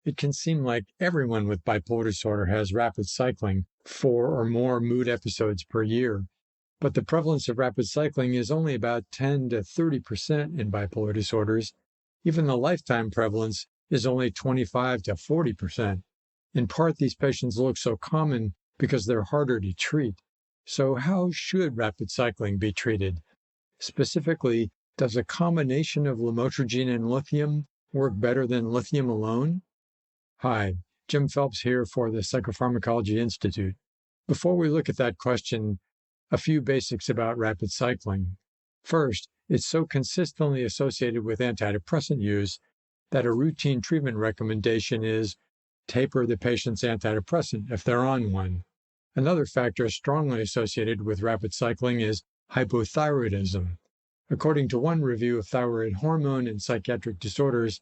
it can seem like everyone with bipolar disorder has rapid cycling, 4 or more mood episodes per year. But the prevalence of rapid cycling is only about 10 to 30% in bipolar disorders. Even the lifetime prevalence is only 25 to 40%. In part, these patients look so common because they're harder to treat. So how should rapid cycling be treated? Specifically, does a combination of lamotrigine and lithium work better than lithium alone? Hi, Jim Phelps here for the Psychopharmacology Institute. Before we look at that question, a few basics about rapid cycling. First, it's so consistently associated with antidepressant use that a routine treatment recommendation is taper the patient's antidepressant if they're on one. Another factor strongly associated with rapid cycling is hypothyroidism. According to one review of thyroid hormone in psychiatric disorders,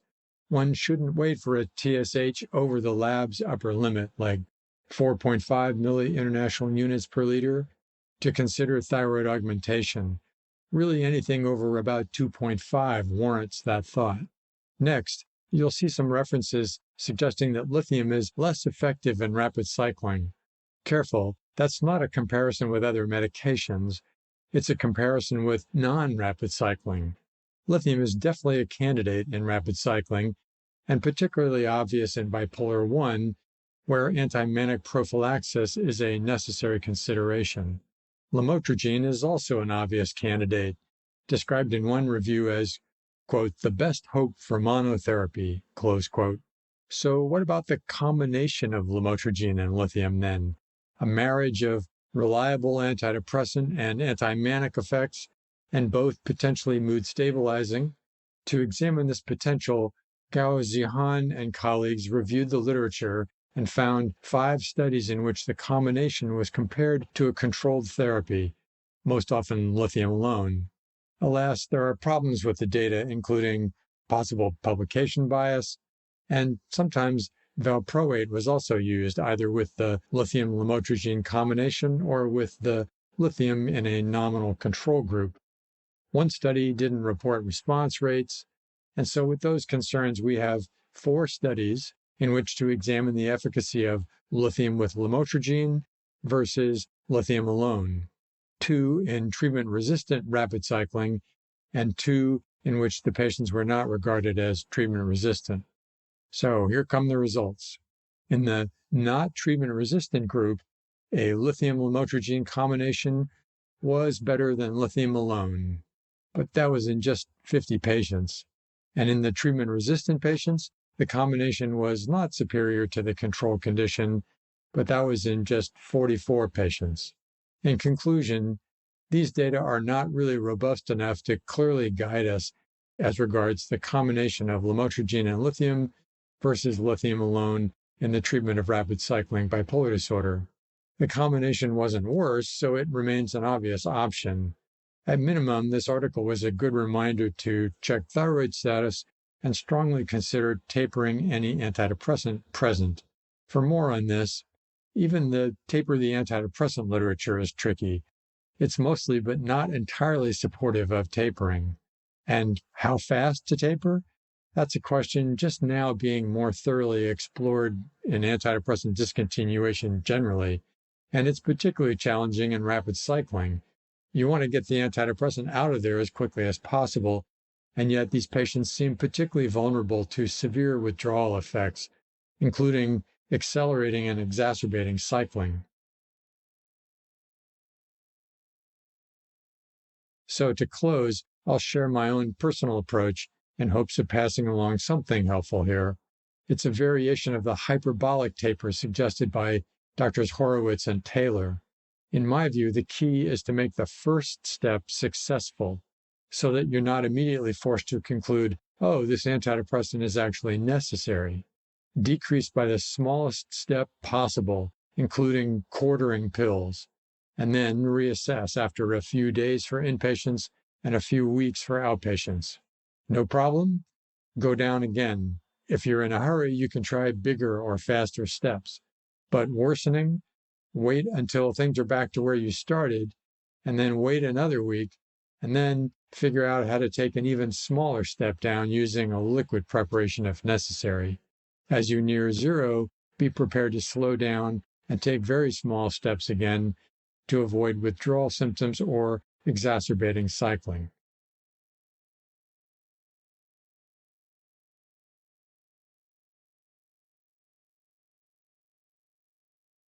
one shouldn't wait for a TSH over the lab's upper limit, like 4.5 milli-international units per liter, to consider thyroid augmentation. Really, anything over about 2.5 warrants that thought. Next, you'll see some references suggesting that lithium is less effective in rapid cycling. Careful, that's not a comparison with other medications. It's a comparison with non-rapid cycling. Lithium is definitely a candidate in rapid cycling, and particularly obvious in bipolar 1, where anti-manic prophylaxis is a necessary consideration. Lamotrigine is also an obvious candidate, described in one review as, quote, the best hope for monotherapy, close quote. So what about the combination of lamotrigine and lithium then? A marriage of reliable antidepressant and anti-manic effects, and both potentially mood stabilizing. To examine this potential, Gao Zihan and colleagues reviewed the literature and found 5 studies in which the combination was compared to a controlled therapy, most often lithium alone. Alas, there are problems with the data, including possible publication bias, and sometimes valproate was also used either with the lithium lamotrigine combination or with the lithium in a nominal control group. One study didn't report response rates, and so with those concerns, we have 4 studies in which to examine the efficacy of lithium with lamotrigine versus lithium alone, 2 in treatment-resistant rapid cycling, and 2 in which the patients were not regarded as treatment-resistant. So here come the results. In the not treatment-resistant group, a lithium lamotrigine combination was better than lithium alone, but that was in just 50 patients. And in the treatment-resistant patients, the combination was not superior to the control condition, but that was in just 44 patients. In conclusion, these data are not really robust enough to clearly guide us as regards the combination of lamotrigine and lithium versus lithium alone in the treatment of rapid cycling bipolar disorder. The combination wasn't worse, so it remains an obvious option. At minimum, this article was a good reminder to check thyroid status and strongly consider tapering any antidepressant present. For more on this, even the taper the antidepressant literature is tricky. It's mostly but not entirely supportive of tapering. And how fast to taper? That's a question just now being more thoroughly explored in antidepressant discontinuation generally, and it's particularly challenging in rapid cycling. You want to get the antidepressant out of there as quickly as possible, and yet these patients seem particularly vulnerable to severe withdrawal effects, including accelerating and exacerbating cycling. So to close, I'll share my own personal approach in hopes of passing along something helpful here. It's a variation of the hyperbolic taper suggested by Drs. Horowitz and Taylor. In my view, the key is to make the first step successful so that you're not immediately forced to conclude, oh, this antidepressant is actually necessary. Decrease by the smallest step possible, including quartering pills, and then reassess after a few days for inpatients and a few weeks for outpatients. No problem? Go down again. If you're in a hurry, you can try bigger or faster steps. But worsening? Wait until things are back to where you started, and then wait another week, and then figure out how to take an even smaller step down using a liquid preparation if necessary. As you near zero, be prepared to slow down and take very small steps again to avoid withdrawal symptoms or exacerbating cycling.